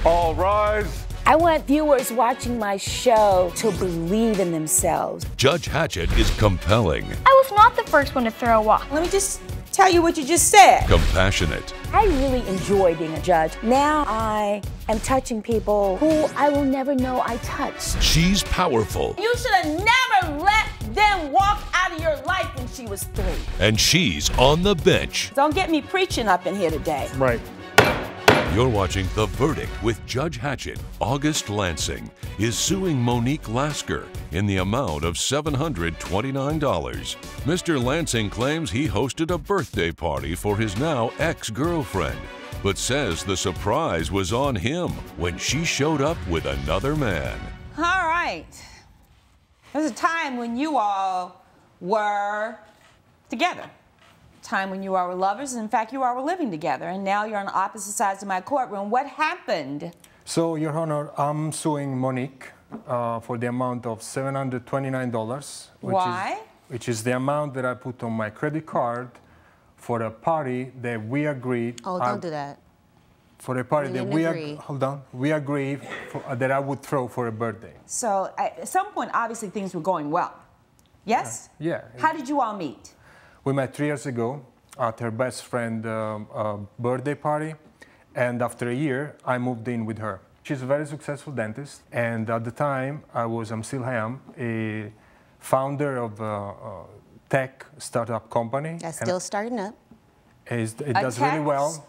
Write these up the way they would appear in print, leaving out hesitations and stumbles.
All rise. I want viewers watching my show to believe in themselves. Judge Hatchett is compelling. I was not the first one to throw a walk. Let me just tell you what you just said. Compassionate. I really enjoy being a judge. Now I am touching people who I will never know I touched. She's powerful. You should have never let them walk out of your life when she was 3. And she's on the bench. Don't get me preaching up in here today. Right. You're watching The Verdict with Judge Hatchett. August Lansing is suing Monique Lasker in the amount of $729. Mr. Lansing claims he hosted a birthday party for his now ex-girlfriend, but says the surprise was on him when she showed up with another man. All right. There was a time when you all were together. Time when you all were lovers, and in fact, you all were living together, and now you're on opposite sides of my courtroom. What happened? So, Your Honor, I'm suing Monique for the amount of $729. Why? Which is the amount that I put on my credit card for a party that we agreed. Oh, don't do that. For a party that we agreed that I would throw for a birthday. So, at some point, obviously, things were going well. Yes? Yeah. How did you all meet? We met 3 years ago at her best friend's birthday party, and after a year, I moved in with her. She's a very successful dentist, and at the time, I'm still am, a founder of a tech startup company. That's still starting up. It does really well.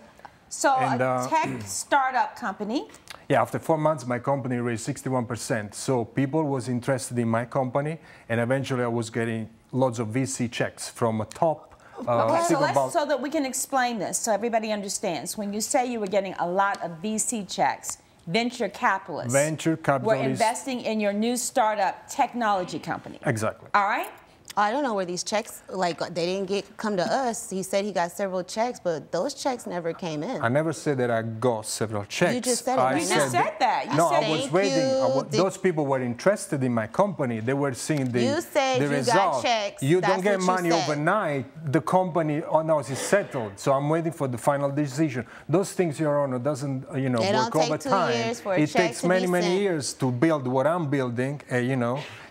So a tech startup company. Yeah, after 4 months, my company raised 61%. So people was interested in my company, and eventually I was getting lots of VC checks from a top. Okay, so that we can explain this, so everybody understands. When you say you were getting a lot of VC checks, venture capitalists were investing in your new startup technology company. Exactly. All right. I don't know where these checks, like, they didn't come to us. He said he got several checks, but those checks never came in. I never said that I got several checks. You just said it right now. You just said that. No, I was waiting. Those people were interested in my company. They were seeing the You said the you result. got checks. You That's don't get what you money said. overnight. The company now is settled. So I'm waiting for the final decision. Those things, Your Honor, doesn't work over time. It takes many years to build what I'm building.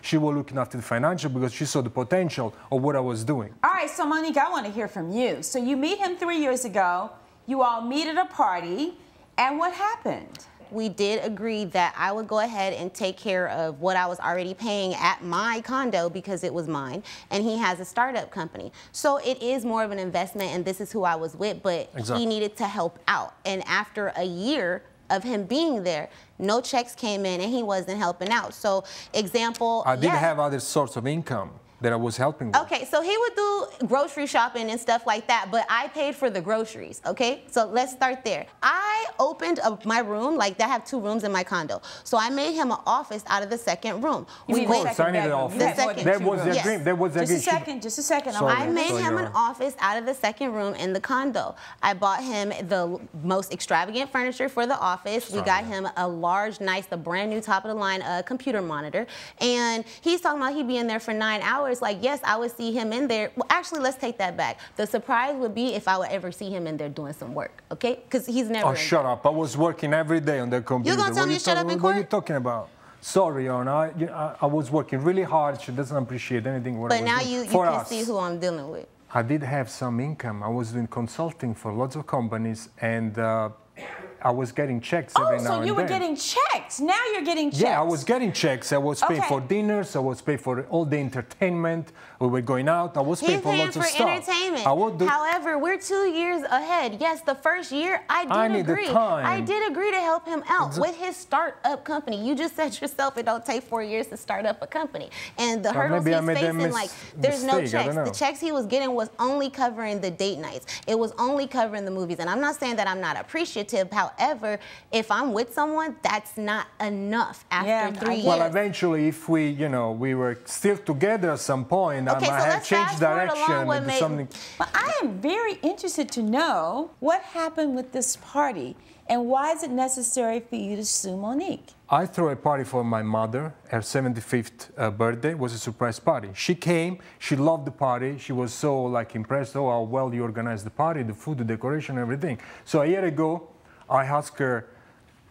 She was looking after the financial because she saw the potential of what I was doing. All right, so Monique, I want to hear from you. So you meet him 3 years ago. You all meet at a party, and what happened? We did agree that I would go ahead and take care of what I was already paying at my condo because it was mine, and he has a startup company. So it is more of an investment, and this is who I was with, but he needed to help out. And after a year of him being there, no checks came in and he wasn't helping out. So example, I did have other sorts of income that I was helping with. Okay, so he would do grocery shopping and stuff like that, but I paid for the groceries, okay? So let's start there. I opened up my room, like I have 2 rooms in my condo. So I made him an office out of the second room. Of course, I needed an office. That was the agreement. That was the agreement. Just a second. I made him an office out of the second room in the condo. I bought him the most extravagant furniture for the office. We got him a large, nice, a brand new top of the line computer monitor. And he's talking about he'd be in there for 9 hours. Like, yes, I would see him in there. Well, actually, let's take that back. The surprise would be if I would ever see him in there doing some work, okay? Because he's never. Oh, shut up. I was working every day on the computer. You're going to tell me to shut up in court? What are you talking about? Sorry, Your Honor. I was working really hard. She doesn't appreciate anything what I was doing. But now you can see who I'm dealing with. I did have some income. I was doing consulting for lots of companies, and I was getting checks every now and then. Oh, so you were getting checks. Now you're getting checks. Yeah, I was getting checks. I was paying for dinners. I was paying for all the entertainment. We were going out. I was paying for lots of stuff. Entertainment. However, we're 2 years ahead. Yes, the first year, I did agree. I did agree to help him out with his startup company. You just said yourself it don't take 4 years to start up a company. And the hurdles he's facing, like, there's no checks. The checks he was getting was only covering the date nights. It was only covering the movies. And I'm not saying that I'm not appreciative. However, if I'm with someone, that's not enough after 3 years. Well, eventually, if we were still together at some point, I might have changed direction into something. But I am very interested to know what happened with this party and why is it necessary for you to sue Monique? I threw a party for my mother. Her 75th birthday was a surprise party. She came. She loved the party. She was so impressed. Oh, how well you organized the party, the food, the decoration, everything. So a year ago, I asked her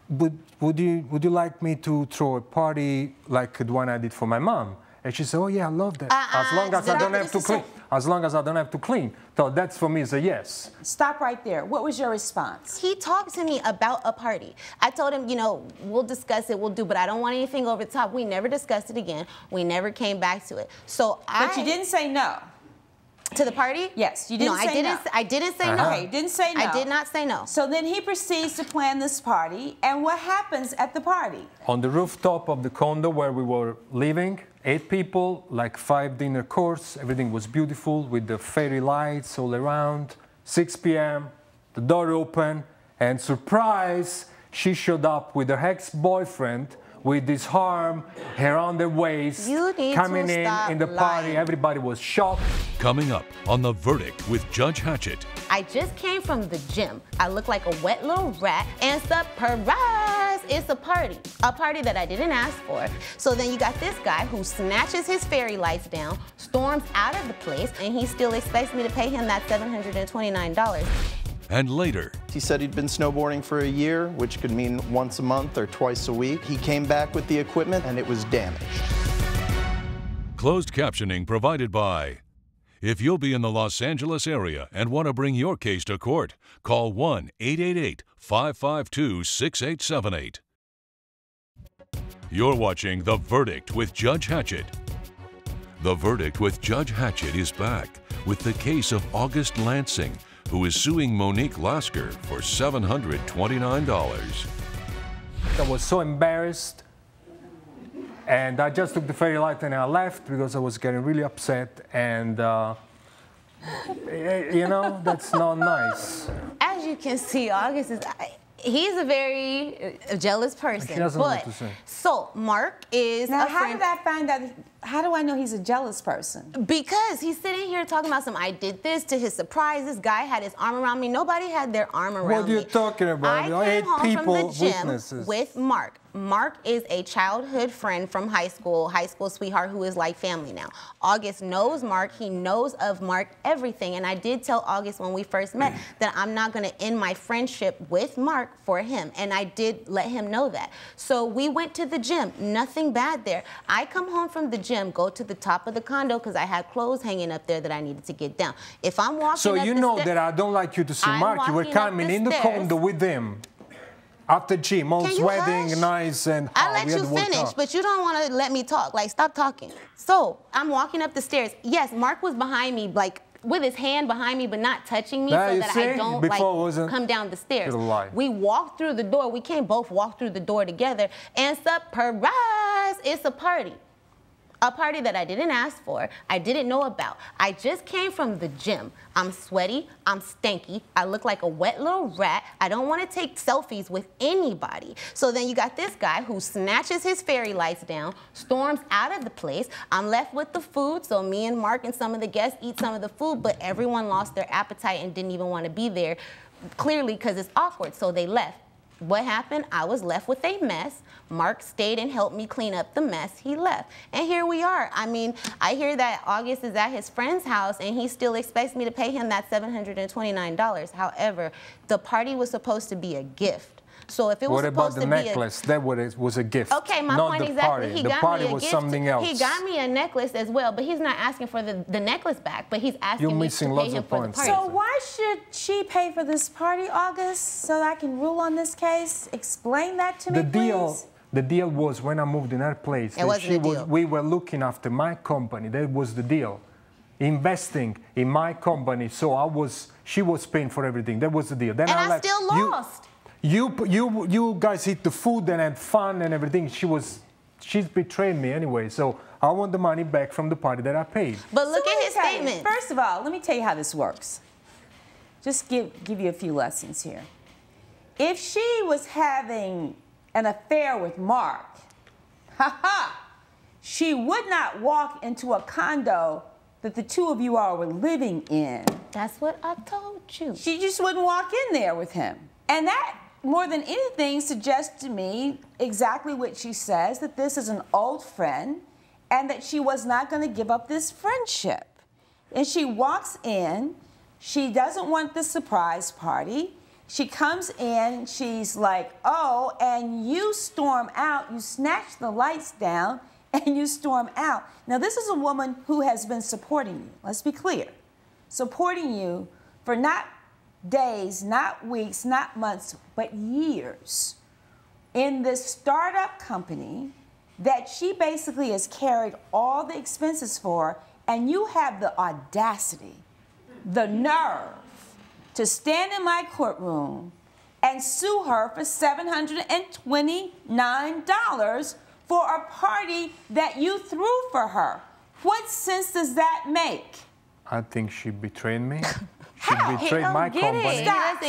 would you like me to throw a party like the one I did for my mom? And she said, oh yeah, I love that. As long as I don't have to clean. As long as I don't have to clean. So that's for me is a yes. Stop right there. What was your response? He talked to me about a party. I told him, you know, we'll discuss it, we'll do, but I don't want anything over the top. We never discussed it again. We never came back to it. So But you didn't say no. To the party? Yes, you didn't say no. I didn't say no. Okay, you didn't say no. I did not say no. So then he proceeds to plan this party, and what happens at the party? On the rooftop of the condo where we were living, 8 people, like 5 dinner courses, everything was beautiful with the fairy lights all around. 6 p.m., the door opened, and surprise, she showed up with her ex-boyfriend with his arm around their waist, coming in the party. Everybody was shocked. Coming up on The Verdict with Judge Hatchett. I just came from the gym. I look like a wet little rat, and surprise, it's a party that I didn't ask for. So then you got this guy who snatches his fairy lights down, storms out of the place, and he still expects me to pay him that $729. And later, he said he'd been snowboarding for a year, which could mean once a month or twice a week. He came back with the equipment and it was damaged. Closed captioning provided by. If you'll be in the Los Angeles area and want to bring your case to court, call 1-888-552-6878. You're watching The Verdict with Judge Hatchett. The Verdict with Judge Hatchett is back with the case of August Lansing, who is suing Monique Lasker for $729. I was so embarrassed, and I just took the fairy light and I left because I was getting really upset, and you know, that's not nice. As you can see, August is... He's a very jealous person. She doesn't know what to say. So Mark is now, a how friend. did I find out? How do I know he's a jealous person? Because he's sitting here talking about I did this to his surprise. This guy had his arm around me. Nobody had their arm around me. What are you talking about? I came home from the gym witnesses. with Mark. Mark is a childhood friend from high school sweetheart who is like family now. August knows Mark. He knows of Mark everything. And I did tell August when we first met that I'm not going to end my friendship with Mark for him. And I did let him know that. So we went to the gym. Nothing bad there. I come home from the gym, go to the top of the condo because I had clothes hanging up there that I needed to get down. If I'm walking so up you the know stairs, that I don't like you to see Mark. You were coming in the condo with him. After gym, all sweating, nice, and I let you finish, but you don't want to let me talk. Like, stop talking. So I'm walking up the stairs. Yes, Mark was behind me, like with his hand behind me, but not touching me, so that I don't like come down the stairs. We walked through the door. We can't both walk through the door together. And surprise, it's a party. A party that I didn't ask for, I didn't know about. I just came from the gym. I'm sweaty, I'm stanky, I look like a wet little rat. I don't want to take selfies with anybody. So then you got this guy who snatches his fairy lights down, storms out of the place. I'm left with the food, so me and Mark and some of the guests eat some of the food, but everyone lost their appetite and didn't even want to be there, clearly because it's awkward, so they left. What happened? I was left with a mess. Mark stayed and helped me clean up the mess. He left. And here we are. I mean, I hear that August is at his friend's house and he still expects me to pay him that $729. However, the party was supposed to be a gift. So if it was supposed to be What about the necklace? That was a gift. Okay, my point exactly. The party was something else. He got me a necklace as well, but he's not asking for the necklace back, but he's asking me to pay him for the party. So why should she pay for this party, August, so that I can rule on this case? Explain that to me, please. The deal was when I moved in her place. It wasn't a deal. We were looking after my company. That was the deal. Investing in my company. So she was paying for everything. That was the deal. Then I still lost. You guys eat the food and had fun and everything. She's betrayed me anyway. So I want the money back from the party that I paid. But look at his statement. First of all, let me tell you how this works. Just give you a few lessons here. If she was having an affair with Mark, she would not walk into a condo that the two of you all were living in. That's what I told you. She just wouldn't walk in there with him. And that, more than anything, suggests to me exactly what she says, that this is an old friend and that she was not going to give up this friendship. And she walks in, she doesn't want the surprise party. She comes in, she's like, oh, and you storm out, you snatch the lights down, and you storm out. Now, this is a woman who has been supporting you, let's be clear, supporting you for not days, not weeks, not months, but years in this startup company that she basically has carried all the expenses for, and you have the audacity, the nerve, to stand in my courtroom and sue her for $729 for a party that you threw for her. What sense does that make? I think she betrayed me. She How? betrayed my company. Stop.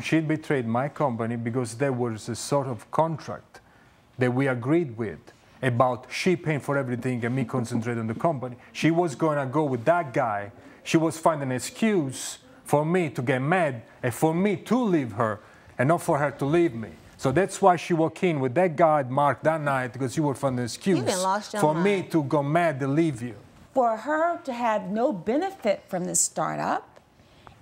She betrayed my company because there was a sort of contract that we agreed with about she paying for everything and me concentrating on the company. She was going to go with that guy. She was finding an excuse for me to get mad and for me to leave her and not for her to leave me. So that's why she walked in with that guy, Mark, that night, because you were finding an excuse for me to go mad and leave you. For her to have no benefit from this startup,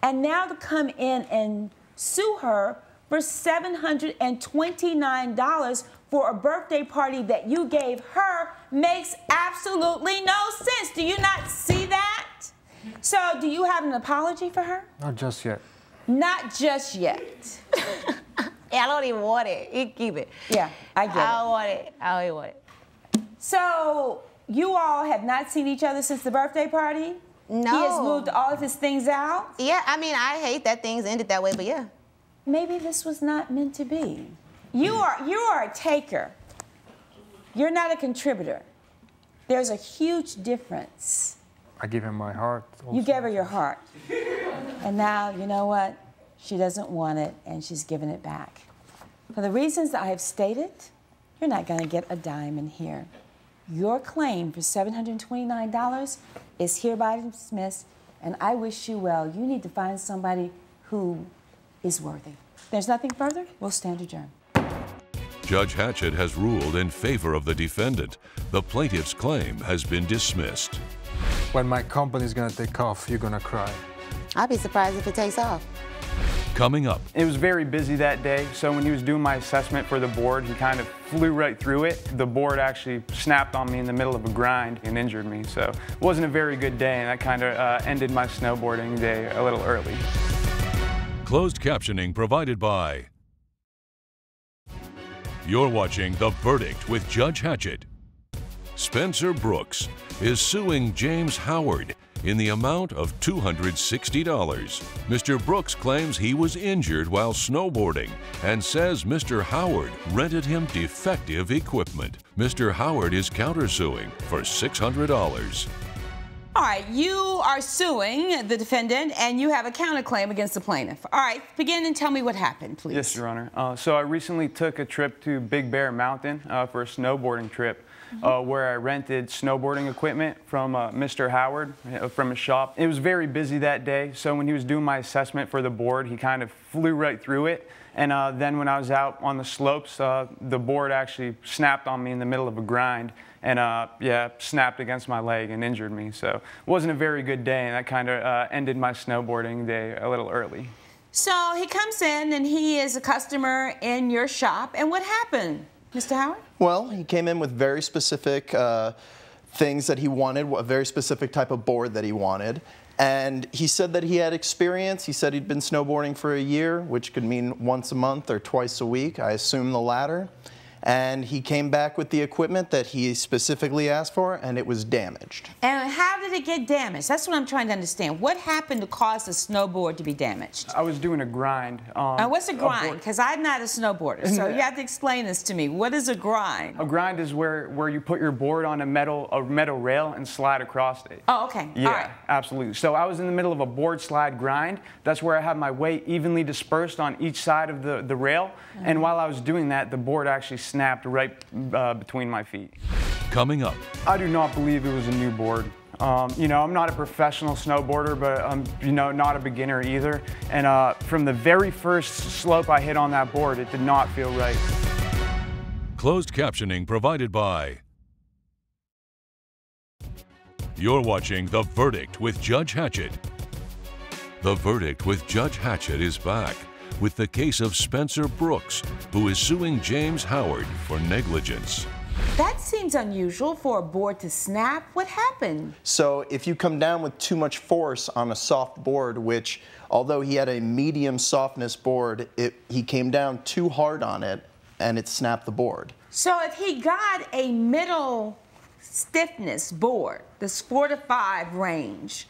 and now to come in and sue her for $729 for a birthday party that you gave her makes absolutely no sense. Do you not see that? So do you have an apology for her? Not just yet. Not just yet. I don't even want it. You keep it. Yeah, I get it. I don't want it. I don't even want it. So you all have not seen each other since the birthday party? No. He has moved all of his things out? Yeah, I mean, I hate that things ended that way, but yeah. Maybe this was not meant to be. You are a taker. You're not a contributor. There's a huge difference. I give him my heart. Also. You gave her your heart. And now, you know what? She doesn't want it, and she's giving it back. For the reasons that I have stated, you're not going to get a dime in here. Your claim for $729 is hereby dismissed, and I wish you well. You need to find somebody who is worthy. If there's nothing further, we'll stand adjourned. Judge Hatchett has ruled in favor of the defendant. The plaintiff's claim has been dismissed. When my company's gonna take off, you're gonna cry. I'd be surprised if it takes off. Coming up. It was very busy that day, so when he was doing my assessment for the board, he kind of flew right through it. The board actually snapped on me in the middle of a grind and injured me, so it wasn't a very good day, and that kind of ended my snowboarding day a little early. Closed captioning provided by... You're watching The Verdict with Judge Hatchett. Spencer Brooks is suing James Howard in the amount of $260. Mr. Brooks claims he was injured while snowboarding and says Mr. Howard rented him defective equipment. Mr. Howard is countersuing for $600. All right, you are suing the defendant, and you have a counterclaim against the plaintiff. All right, begin and tell me what happened, please. Yes, Your Honor. So I recently took a trip to Big Bear Mountain for a snowboarding trip. Where I rented snowboarding equipment from Mr. Howard from his shop. It was very busy that day, so when he was doing my assessment for the board, he kind of flew right through it. And then when I was out on the slopes, the board actually snapped on me in the middle of a grind and yeah, snapped against my leg and injured me. So it wasn't a very good day, and that kind of ended my snowboarding day a little early. So he comes in, and he is a customer in your shop, and what happened, Mr. Howard? Well, he came in with very specific things that he wanted, a very specific type of board that he wanted. And he said that he had experience. He said he'd been snowboarding for a year, which could mean once a month or twice a week. I assume the latter. And he came back with the equipment that he specifically asked for, and it was damaged. And how did it get damaged? That's what I'm trying to understand. What happened to cause the snowboard to be damaged? I was doing a grind. What's a grind? Because I'm not a snowboarder, so you have to explain this to me. What is a grind? A grind is where you put your board on a metal rail and slide across it. Oh, okay. Yeah, all right. Absolutely. So I was in the middle of a board slide grind. That's where I had my weight evenly dispersed on each side of the rail. And while I was doing that, the board actually snapped right between my feet. Coming up. I do not believe it was a new board. You know, I'm not a professional snowboarder, but I'm, you know, not a beginner either. And from the very first slope I hit on that board, it did not feel right. Closed captioning provided by... You're watching The Verdict with Judge Hatchett. The Verdict with Judge Hatchett is back with the case of Spencer Brooks, who is suing James Howard for negligence. That seems unusual for a board to snap. What happened? So if you come down with too much force on a soft board, which although he had a medium softness board, he came down too hard on it and it snapped the board. So if he got a middle stiffness board, this 4 to 5 range,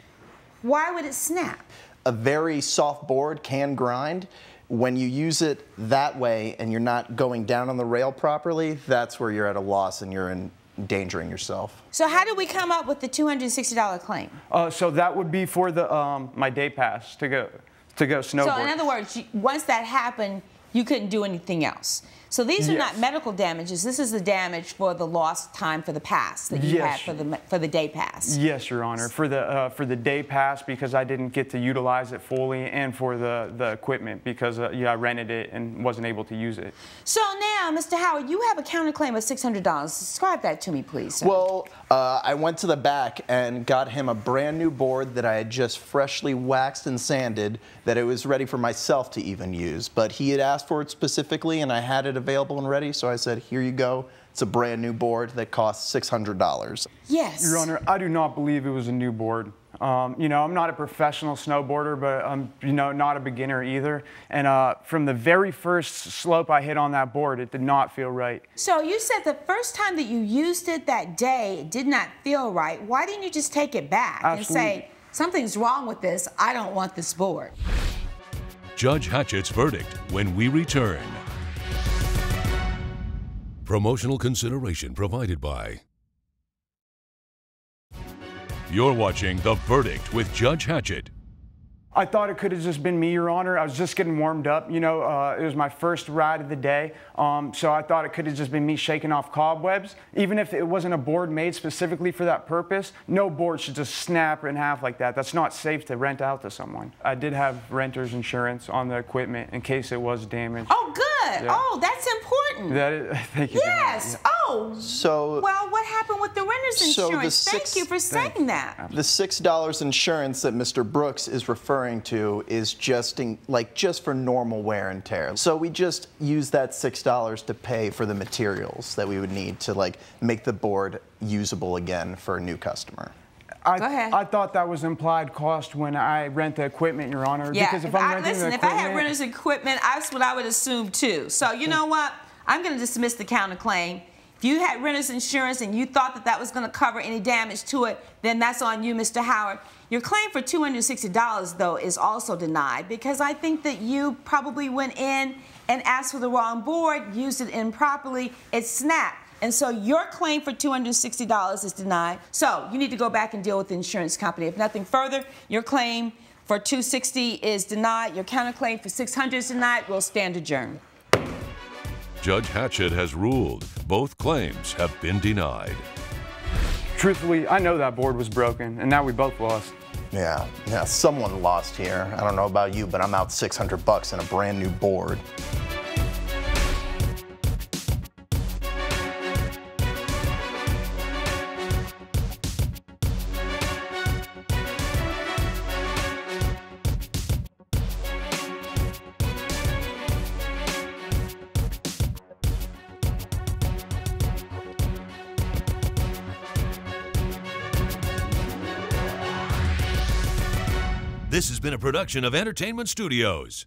why would it snap? A very soft board can grind. When you use it that way and you're not going down on the rail properly, that's where you're at a loss and you're endangering yourself. So how did we come up with the $260 claim? So that would be for the my day pass to go snowboard. So in other words, once that happened, you couldn't do anything else. So these are not medical damages. This is the damage for the lost time for the pass that you had for the day pass. Yes, Your Honor. For the day pass, because I didn't get to utilize it fully, and for the equipment because I rented it and wasn't able to use it. So now, Mr. Howard, you have a counterclaim of $600. Describe that to me, please, sir. Well, I went to the back and got him a brand new board that I had just freshly waxed and sanded, that it was ready for myself to even use. But he had asked for it specifically, and I had it available and ready, so I said, here you go. It's a brand new board that costs $600. Yes. Your Honor, I do not believe it was a new board. You know, I'm not a professional snowboarder, but I'm, you know, not a beginner either. And from the very first slope I hit on that board, it did not feel right. So you said the first time that you used it that day, it did not feel right. Why didn't you just take it back and say, something's wrong with this, I don't want this board? Judge Hatchett's verdict when we return. Promotional consideration provided by. You're watching The Verdict with Judge Hatchett. I thought it could have just been me, Your Honor. I was just getting warmed up. You know, it was my first ride of the day, so I thought it could have just been me shaking off cobwebs. Even if it wasn't a board made specifically for that purpose, no board should just snap in half like that. That's not safe to rent out to someone. I did have renter's insurance on the equipment in case it was damaged. Oh, good. Yeah. Oh, that's important. That is, thank you. Yes. Yeah. Oh. So, well, what happened with the renter's insurance? Thank you for saying that. The $6 insurance that Mr. Brooks is referring to is just for normal wear and tear. So we just use that $6 to pay for the materials that we would need to make the board usable again for a new customer. Go ahead. I thought that was implied cost when I rent the equipment, Your Honor. Yeah, because if I'm renting the equipment, if I had renter's equipment, that's what I would assume too. So you know what? I'm going to dismiss the counterclaim. If you had renter's insurance and you thought that that was going to cover any damage to it, then that's on you, Mr. Howard. Your claim for $260, though, is also denied because I think that you probably went in and asked for the wrong board, used it improperly, it snapped. And so your claim for $260 is denied. So you need to go back and deal with the insurance company. If nothing further, your claim for $260 is denied. Your counterclaim for $600 is denied. We'll stand adjourned. Judge Hatchett has ruled both claims have been denied. Truthfully, I know that board was broken, and now we both lost. Yeah, someone lost here. I don't know about you, but I'm out $600 in a brand new board. This has been a production of Entertainment Studios.